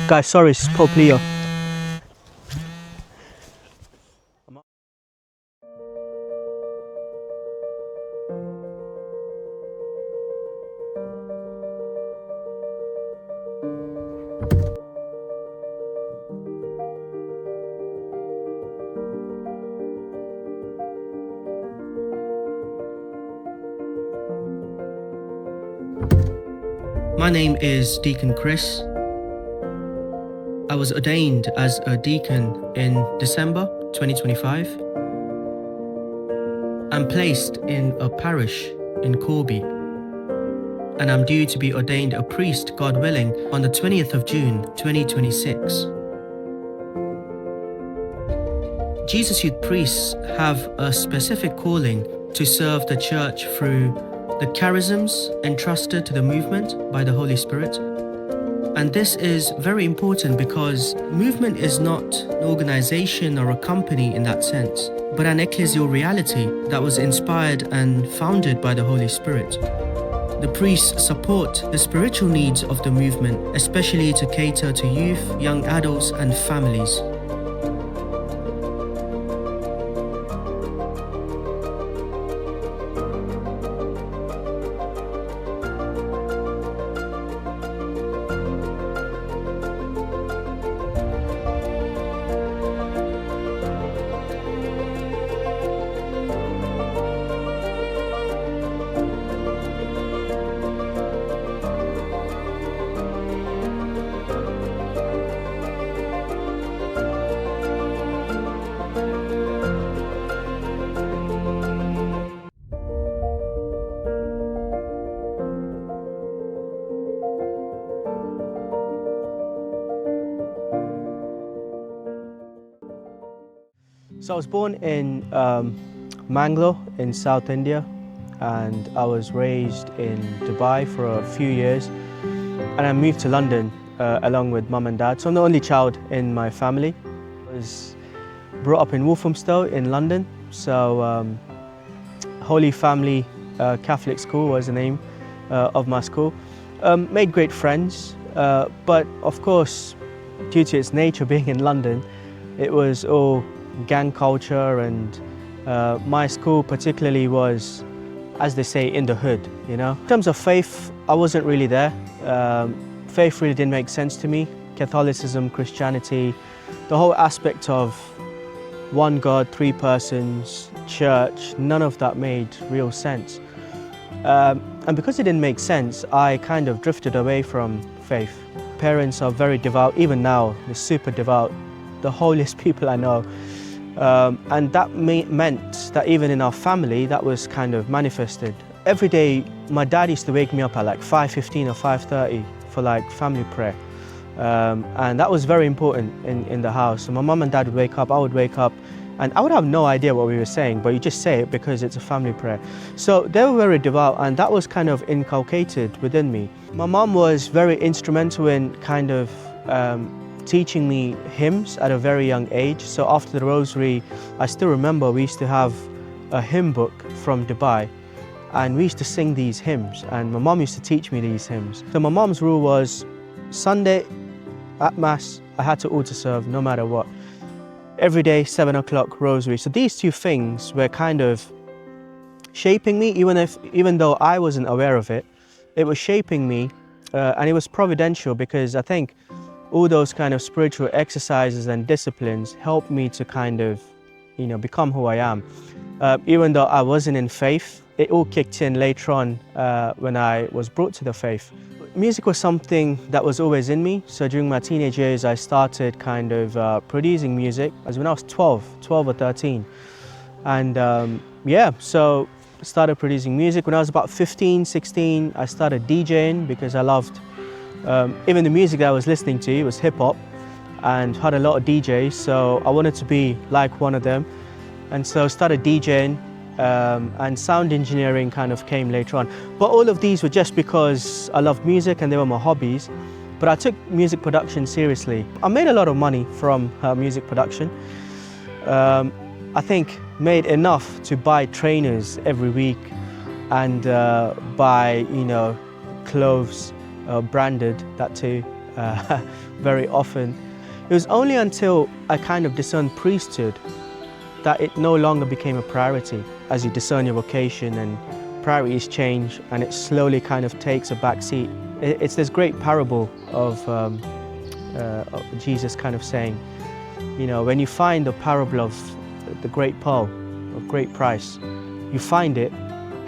Guys, sorry, it's Pope Leo. My name is Deacon Chris. I was ordained as a deacon in December 2025. I'm placed in a parish in Corby, and I'm due to be ordained a priest, God willing, on the 20th of June 2026. Jesus Youth Priests have a specific calling to serve the Church through the charisms entrusted to the movement by the Holy Spirit. And this is very important because movement is not an organization or a company in that sense, but an ecclesial reality that was inspired and founded by the Holy Spirit. The priests support the spiritual needs of the movement, especially to cater to youth, young adults, and families. So I was born in Mangalore in South India, and I was raised in Dubai for a few years, and I moved to London along with mum and dad. So I'm the only child in my family. I was brought up in Walthamstow in London, so Holy Family Catholic School was the name of my school. Made great friends, but of course, due to its nature being in London, it was all gang culture, and my school particularly was, as they say, in the hood, you know. In terms of faith, I wasn't really there. Faith really didn't make sense to me. Catholicism, Christianity, the whole aspect of one God, three persons, church, none of that made real sense. And because it didn't make sense, I kind of drifted away from faith. Parents are very devout, even now, they're super devout, the holiest people I know. And that meant that even in our family, that was kind of manifested. Every day, my dad used to wake me up at like 5:15 or 5:30 for like family prayer. And that was very important in the house. So my mum and dad would wake up, I would wake up, and I would have no idea what we were saying, but you just say it because it's a family prayer. So they were very devout, and that was kind of inculcated within me. My mum was very instrumental in kind of teaching me hymns at a very young age. So after the rosary, I still remember we used to have a hymn book from Dubai, and we used to sing these hymns, and my mom used to teach me these hymns. So my mom's rule was Sunday at Mass, I had to altar serve no matter what. Every day, 7 o'clock rosary. So these two things were kind of shaping me, even though I wasn't aware of it. It was shaping me, and it was providential, because I think all those kind of spiritual exercises and disciplines helped me to kind of, you know, become who I am. Even though I wasn't in faith, it all kicked in later on when I was brought to the faith. Music was something that was always in me. So during my teenage years, I started kind of producing music as when I was 12 or 13. And yeah, so I started producing music. When I was about 15, 16, I started DJing because I loved even the music that I was listening to was hip hop, and had a lot of DJs, so I wanted to be like one of them. And so I started DJing, and sound engineering kind of came later on. But all of these were just because I loved music and they were my hobbies. But I took music production seriously. I made a lot of money from music production. I think made enough to buy trainers every week and buy, you know, clothes branded, that too. very often. It was only until I kind of discerned priesthood that it no longer became a priority. As you discern your vocation and priorities change, and it slowly kind of takes a back seat. It's this great parable of Jesus kind of saying, you know, when you find the parable of the great pearl of great price, you find it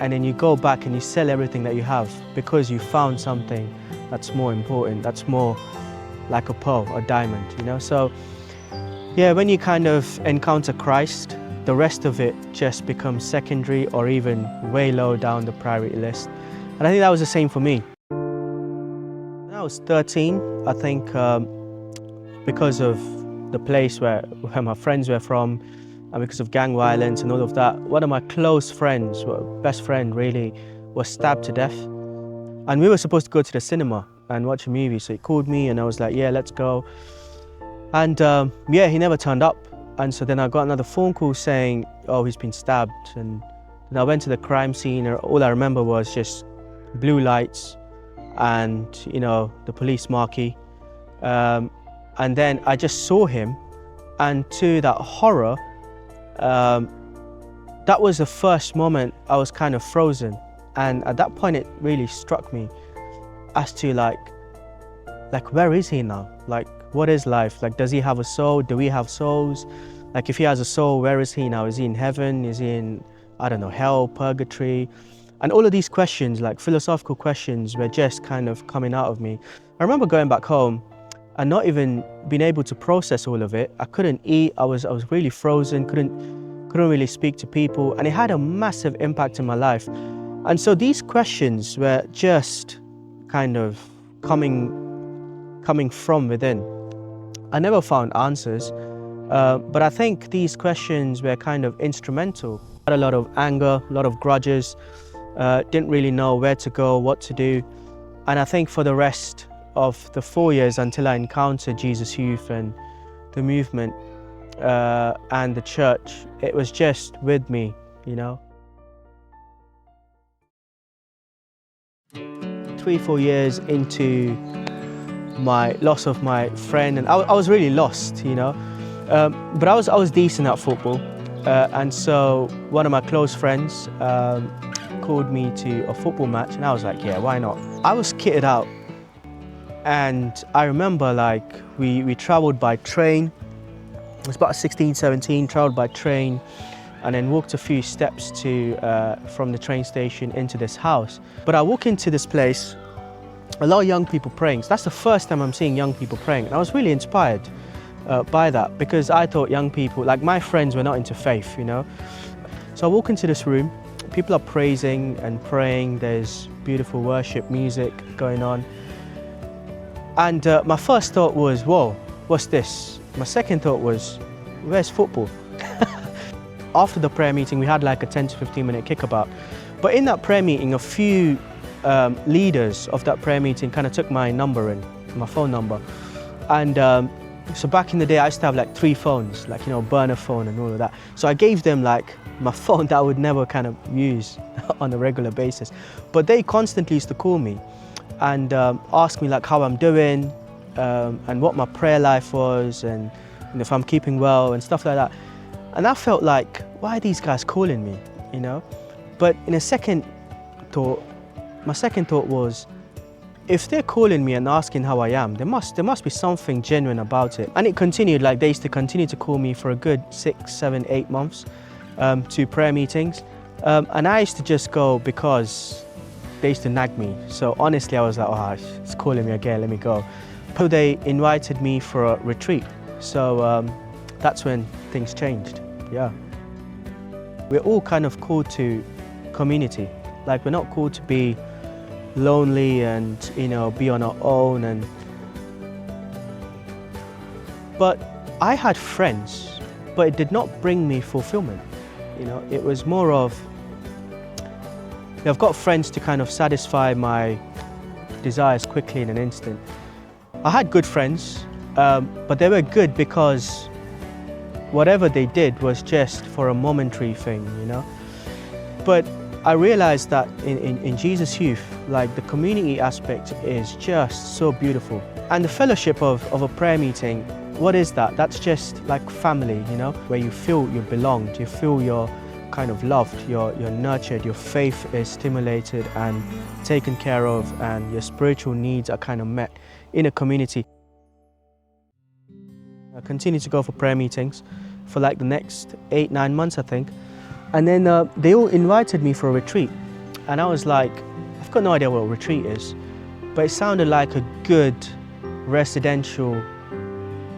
and then you go back and you sell everything that you have because you found something that's more important, that's more like a pearl, a diamond, you know. So yeah, when you kind of encounter Christ, the rest of it just becomes secondary or even way low down the priority list. And I think that was the same for me. When I was 13, I think because of the place where my friends were from, and because of gang violence and all of that, one of my close friends, best friend really, was stabbed to death. And we were supposed to go to the cinema and watch a movie, so he called me and I was like, yeah, let's go. And yeah, he never turned up. And so then I got another phone call saying, oh, he's been stabbed. And then I went to the crime scene, and all I remember was just blue lights and, you know, the police marquee. And then I just saw him, and to that horror, that was the first moment I was kind of frozen. And at that point, it really struck me as to like where is he now? Like, what is life? Like, does he have a soul? Do we have souls? Like, if he has a soul, where is he now? Is he in heaven? Is he in, I don't know, hell, purgatory? And all of these questions, like philosophical questions, were just kind of coming out of me. I remember going back home and not even being able to process all of it. I couldn't eat. I was really frozen. Couldn't really speak to people, and it had a massive impact in my life. And so these questions were just kind of coming from within. I never found answers, but I think these questions were kind of instrumental. I had a lot of anger, a lot of grudges, didn't really know where to go, what to do. And I think for the rest of the 4 years until I encountered Jesus Youth and the movement and the church, it was just with me, you know. 3-4 years into my loss of my friend, and I was really lost, you know. But I was decent at football, and so one of my close friends called me to a football match, and I was like, yeah, why not? I was kitted out, and I remember like we traveled by train. I was about 16, 17, traveled by train, and then walked a few steps from the train station into this house. But I walk into this place, a lot of young people praying. So that's the first time I'm seeing young people praying. And I was really inspired by that, because I thought young people, like my friends, were not into faith, you know. So I walk into this room, people are praising and praying, there's beautiful worship music going on. And my first thought was, whoa, what's this? My second thought was, where's football? After the prayer meeting, we had like a 10 to 15 minute kickabout. But in that prayer meeting, a few leaders of that prayer meeting kind of took my number in, my phone number. And so back in the day, I used to have like 3 phones, like, you know, burner phone and all of that. So I gave them like my phone that I would never kind of use on a regular basis. But they constantly used to call me and ask me like how I'm doing, and what my prayer life was, and if I'm keeping well and stuff like that. And I felt like, why are these guys calling me, you know? But in a second thought, my second thought was, if they're calling me and asking how I am, there must be something genuine about it. And it continued, like they used to continue to call me for a good 6, 7, 8 months to prayer meetings. And I used to just go because they used to nag me. So honestly, I was like, oh, it's calling me again, let me go. So they invited me for a retreat. So that's when things changed, yeah. We're all kind of called to community. Like, we're not called to be lonely and, you know, be on our own. But I had friends, but it did not bring me fulfillment. You know, it was more of, I've got friends to kind of satisfy my desires quickly in an instant. I had good friends, but they were good because whatever they did was just for a momentary thing, you know. But I realized that in Jesus Youth, like the community aspect is just so beautiful. And the fellowship of a prayer meeting, what is that? That's just like family, you know, where you feel you belong, you feel you're kind of loved, you're nurtured, your faith is stimulated and taken care of, and your spiritual needs are kind of met in a community. I continued to go for prayer meetings for like the next 8-9 months, I think. And then they all invited me for a retreat. And I was like, I've got no idea what a retreat is, but it sounded like a good residential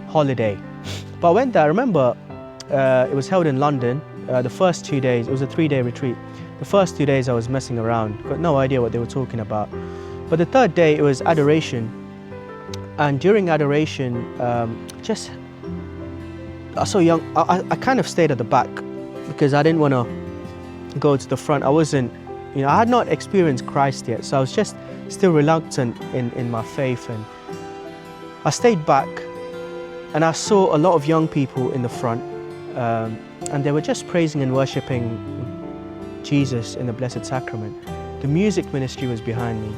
holiday. But I went there, I remember it was held in London. The first 2 days, it was a 3-day retreat. The first 2 days I was messing around, got no idea what they were talking about. But the third day it was adoration. And during adoration, I was so young, I kind of stayed at the back because I didn't want to go to the front. I wasn't, you know, I had not experienced Christ yet, so I was just still reluctant in my faith. And I stayed back and I saw a lot of young people in the front, and they were just praising and worshipping Jesus in the Blessed Sacrament. The music ministry was behind me,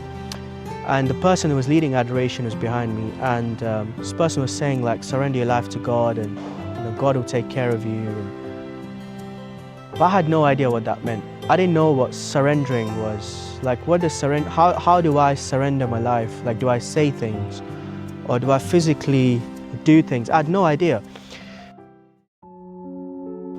and the person who was leading adoration was behind me, and this person was saying like, surrender your life to God, and you know, God will take care of you. But I had no idea what that meant. I didn't know what surrendering was. Like, what does surrender, how do I surrender my life? Like, do I say things? Or do I physically do things? I had no idea.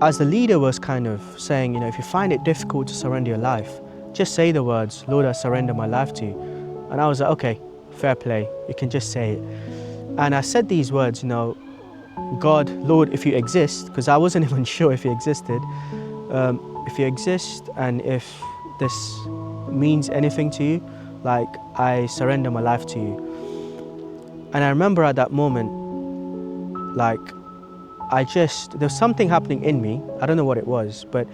As the leader was kind of saying, you know, if you find it difficult to surrender your life, just say the words, Lord, I surrender my life to you. And I was like, okay, fair play, you can just say it. And I said these words, you know, God, Lord, if you exist, because I wasn't even sure if you existed, if you exist and if this means anything to you, like, I surrender my life to you. And I remember at that moment, like, there's something happening in me. I don't know what it was, but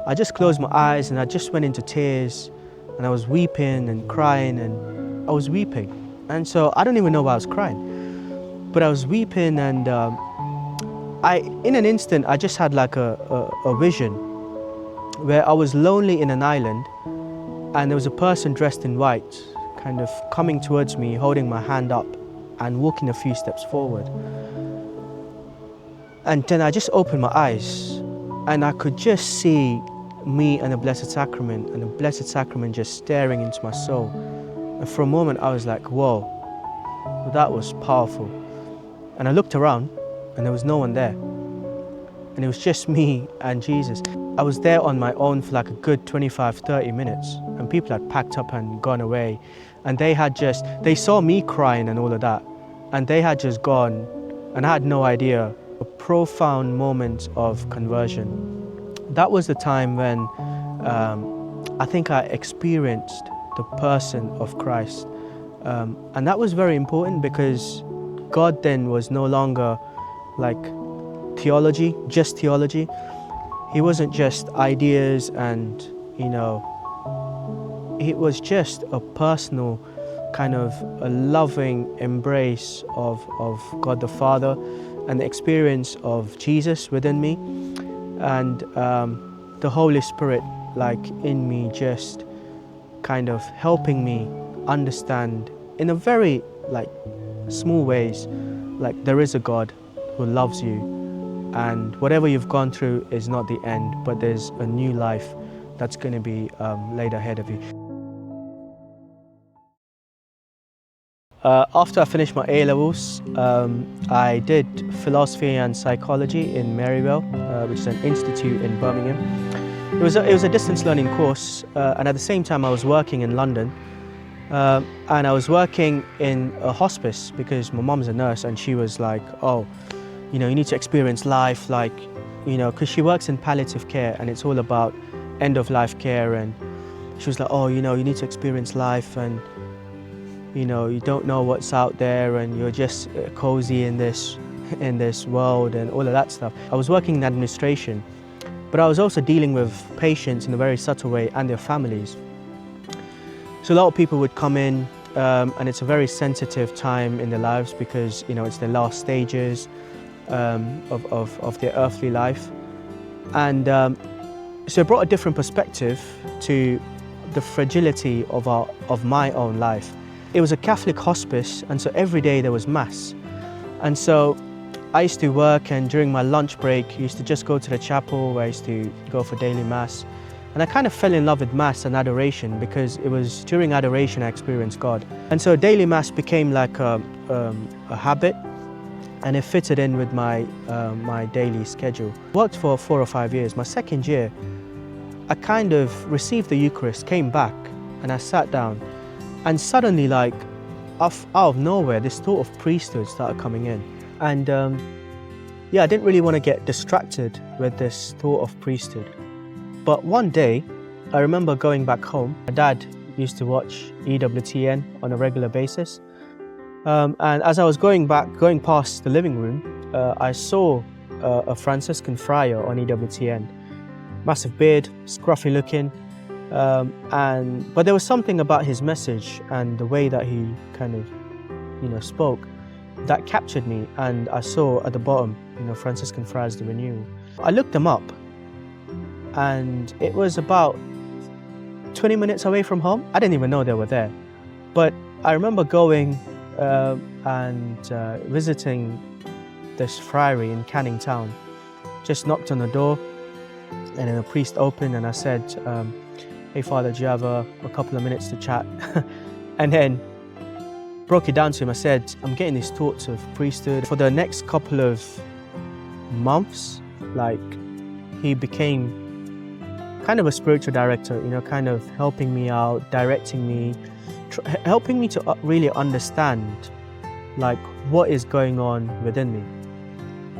I just closed my eyes and I just went into tears, and I was weeping and crying, and I was weeping. And so I don't even know why I was crying, but I was weeping, and in an instant, I just had like a vision where I was lonely in an island, and there was a person dressed in white kind of coming towards me, holding my hand up and walking a few steps forward. And then I just opened my eyes and I could just see me and the Blessed Sacrament, and the Blessed Sacrament just staring into my soul. And for a moment I was like, whoa, that was powerful. And I looked around and there was no one there. And it was just me and Jesus. I was there on my own for like a good 25-30 minutes, and people had packed up and gone away. And they saw me crying and all of that, and they had just gone, and I had no idea. A profound moment of conversion. That was the time when I think I experienced the person of Christ. And that was very important, because God then was no longer like theology, just theology. He wasn't just ideas and, you know, it was just a personal kind of a loving embrace of God the Father, and the experience of Jesus within me, and the Holy Spirit like in me, just kind of helping me understand in a very like small ways, like there is a God who loves you, and whatever you've gone through is not the end, but there's a new life that's going to be laid ahead of you. After I finished my A-levels, I did philosophy and psychology in Maryvale, which is an institute in Birmingham. It was a distance learning course, and at the same time I was working in London, and I was working in a hospice because my mom's a nurse, and she was like, oh, you know, you need to experience life, like, you know, because she works in palliative care and it's all about end-of-life care, and she was like, oh, you know, you need to experience life, and you know, you don't know what's out there, and you're just cozy in this world and all of that stuff. I was working in administration, but I was also dealing with patients in a very subtle way and their families. So a lot of people would come in, and it's a very sensitive time in their lives because, you know, it's their last stages of their earthly life. And So it brought a different perspective to the fragility of my own life. It was a Catholic hospice, and so every day there was Mass. And so I used to work, and during my lunch break, I used to just go to the chapel where I used to go for daily Mass. And I kind of fell in love with Mass and adoration, because it was during adoration I experienced God. And so daily Mass became like a habit, and it fitted in with my daily schedule. Worked for 4 or 5 years. My second year, I kind of received the Eucharist, came back, and I sat down, and suddenly, like out of nowhere, this thought of priesthood started coming in. And yeah, I didn't really want to get distracted with this thought of priesthood. But one day, I remember going back home. My dad used to watch EWTN on a regular basis. And as I was going past the living room, I saw a Franciscan friar on EWTN. Massive beard, scruffy looking. But there was something about his message and the way that he kind of, spoke that captured me. And I saw at the bottom, Franciscan Friars the Renewal. I looked them up, and it was about 20 minutes away from home. I didn't even know they were there. But I remember going and visiting this friary in Canning Town. Just knocked on the door, and then a priest opened, and I said, hey Father, do you have a couple of minutes to chat? And then broke it down to him. I said, I'm getting these thoughts of priesthood. For the next couple of months, like, he became kind of a spiritual director, kind of helping me out, directing me, helping me to really understand, like, what is going on within me.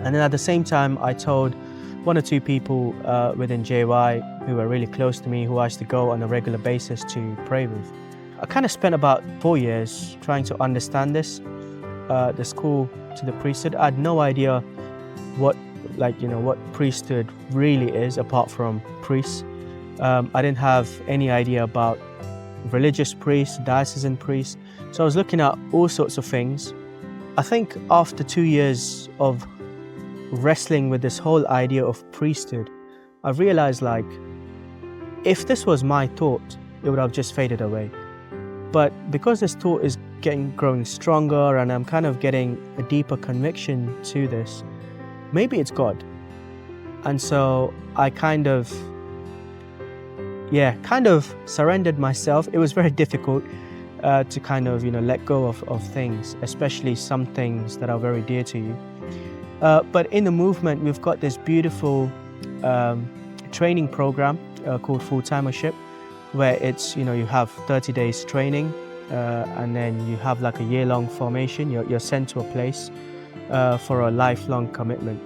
And then at the same time, I told 1 or 2 people within JY who were really close to me, who I used to go on a regular basis to pray with. I kind of spent about 4 years trying to understand this call to the priesthood. I had no idea what priesthood really is, apart from priests. I didn't have any idea about religious priests, diocesan priests. So I was looking at all sorts of things. I think after 2 years of wrestling with this whole idea of priesthood, I realized, like, if this was my thought, it would have just faded away. But because this thought is growing stronger, and I'm kind of getting a deeper conviction to this, maybe it's God. And so I kind of surrendered myself. It was very difficult to kind of, let go of things, especially some things that are very dear to you. But in the movement, we've got this beautiful training program called Full-Timership, where it's, you have 30 days training, and then you have like a year-long formation. You're sent to a place for a lifelong commitment.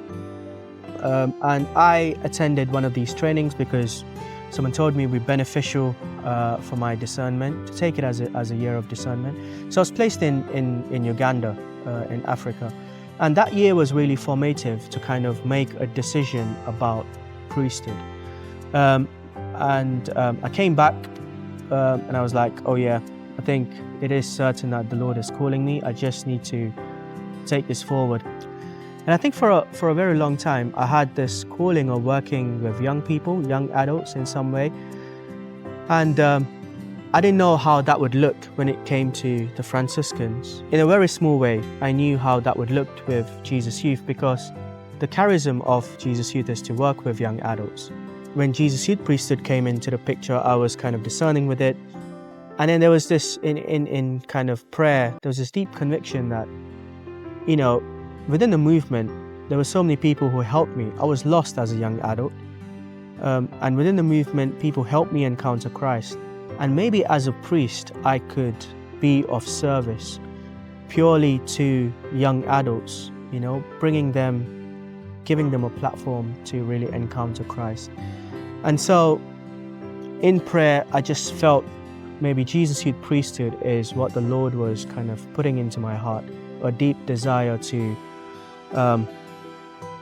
And I attended one of these trainings because someone told me it would be beneficial for my discernment, to take it as a year of discernment. So I was placed in Uganda, in Africa. And that year was really formative to kind of make a decision about priesthood. I came back and I was like, oh yeah, I think it is certain that the Lord is calling me. I just need to take this forward. And I think for a very long time, I had this calling of working with young people, young adults in some way. And I didn't know how that would look when it came to the Franciscans. In a very small way, I knew how that would look with Jesus Youth, because the charism of Jesus Youth is to work with young adults. When Jesus Youth Priesthood came into the picture, I was kind of discerning with it. And then there was this, in kind of prayer, there was this deep conviction that, within the movement, there were so many people who helped me. I was lost as a young adult. And within the movement, people helped me encounter Christ. And maybe as a priest, I could be of service purely to young adults, giving them a platform to really encounter Christ. And so in prayer, I just felt maybe Jesus Youth Priesthood is what the Lord was kind of putting into my heart, a deep desire to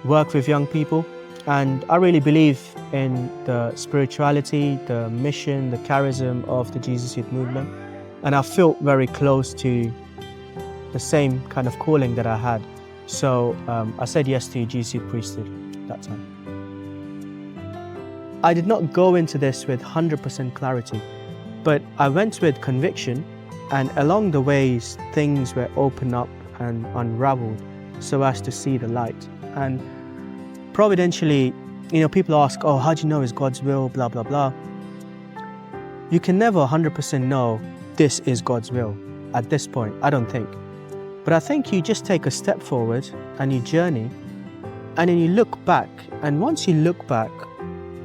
work with young people. And I really believe in the spirituality, the mission, the charism of the Jesus Youth movement. And I felt very close to the same kind of calling that I had. So I said yes to Jesus Youth Priesthood that time. I did not go into this with 100% clarity, but I went with conviction, and along the ways, things were opened up and unraveled so as to see the light. And providentially, people ask, oh, how do you know it's God's will, blah, blah, blah. You can never 100% know this is God's will at this point, I don't think. But I think you just take a step forward and you journey, and then you look back. And once you look back,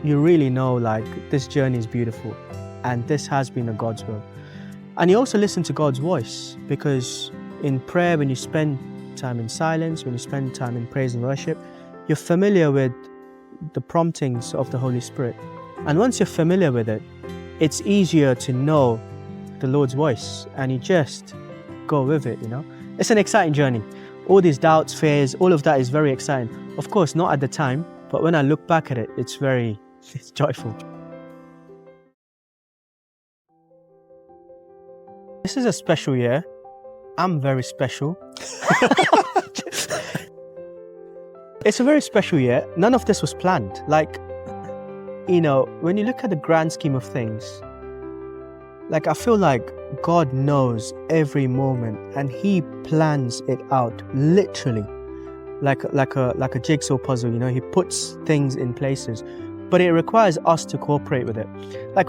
you really know, like, this journey is beautiful and this has been a God's will. And you also listen to God's voice, because in prayer, when you spend time in silence, when you spend time in praise and worship, you're familiar with the promptings of the Holy Spirit. And once you're familiar with it, it's easier to know the Lord's voice, and you just go with it, It's an exciting journey. All these doubts, fears, all of that is very exciting. Of course, not at the time, but when I look back at it, it's joyful. This is a special year. I'm very special. It's a very special year. None of this was planned. When you look at the grand scheme of things, I feel like God knows every moment and He plans it out, literally, like a jigsaw puzzle. He puts things in places, but it requires us to cooperate with it.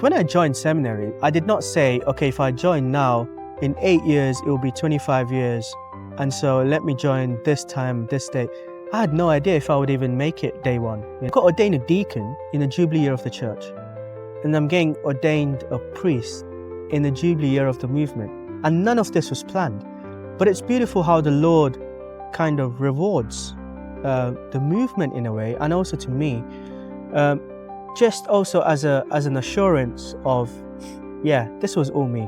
When I joined seminary, I did not say, okay, if I join now, in 8 years, it will be 25 years. And so let me join this time, this day. I had no idea if I would even make it day one. I got ordained a deacon in the Jubilee year of the church. And I'm getting ordained a priest in the Jubilee year of the movement. And none of this was planned. But it's beautiful how the Lord kind of rewards the movement in a way, and also to me, just also as an assurance of, this was all me,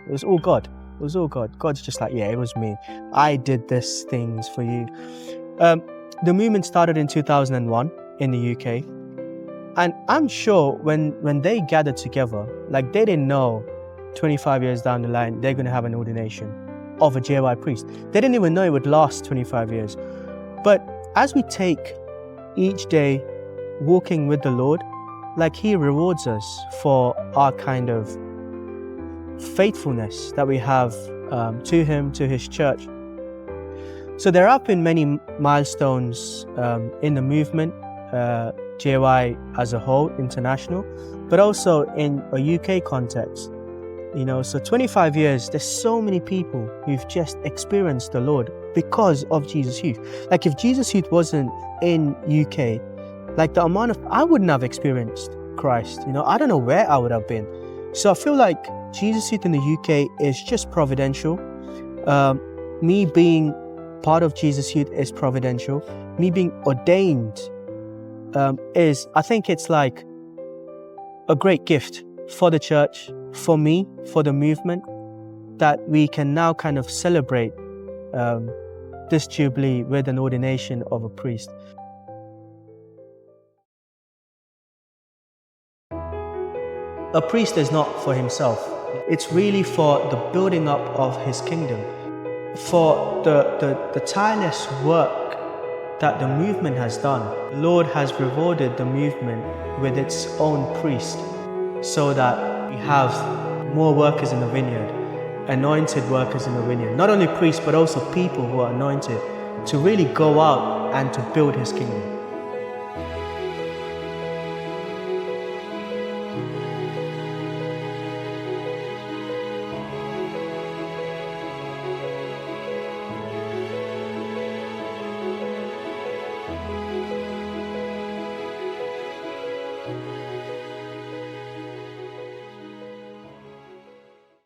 It was all God. It was all God. God's just like, it was me. I did these things for you. The movement started in 2001 in the UK. And I'm sure when they gathered together, they didn't know 25 years down the line, they're going to have an ordination of a JY priest. They didn't even know it would last 25 years. But as we take each day walking with the Lord, He rewards us for our kind of faithfulness that we have to Him, to His church. So there have been many milestones in the movement, JY as a whole, international, but also in a UK context. So 25 years, there's so many people who've just experienced the Lord because of Jesus Youth. If Jesus Youth wasn't in UK, the amount of, I wouldn't have experienced Christ. I don't know where I would have been. So I feel like Jesus Youth in the UK is just providential. Me being part of Jesus Youth is providential. Me being ordained I think it's like a great gift for the church, for me, for the movement, that we can now kind of celebrate this Jubilee with an ordination of a priest. A priest is not for himself. It's really for the building up of his kingdom, for the tireless work that the movement has done. The Lord has rewarded the movement with its own priest, so that we have more workers in the vineyard, anointed workers in the vineyard. Not only priests, but also people who are anointed to really go out and to build His kingdom.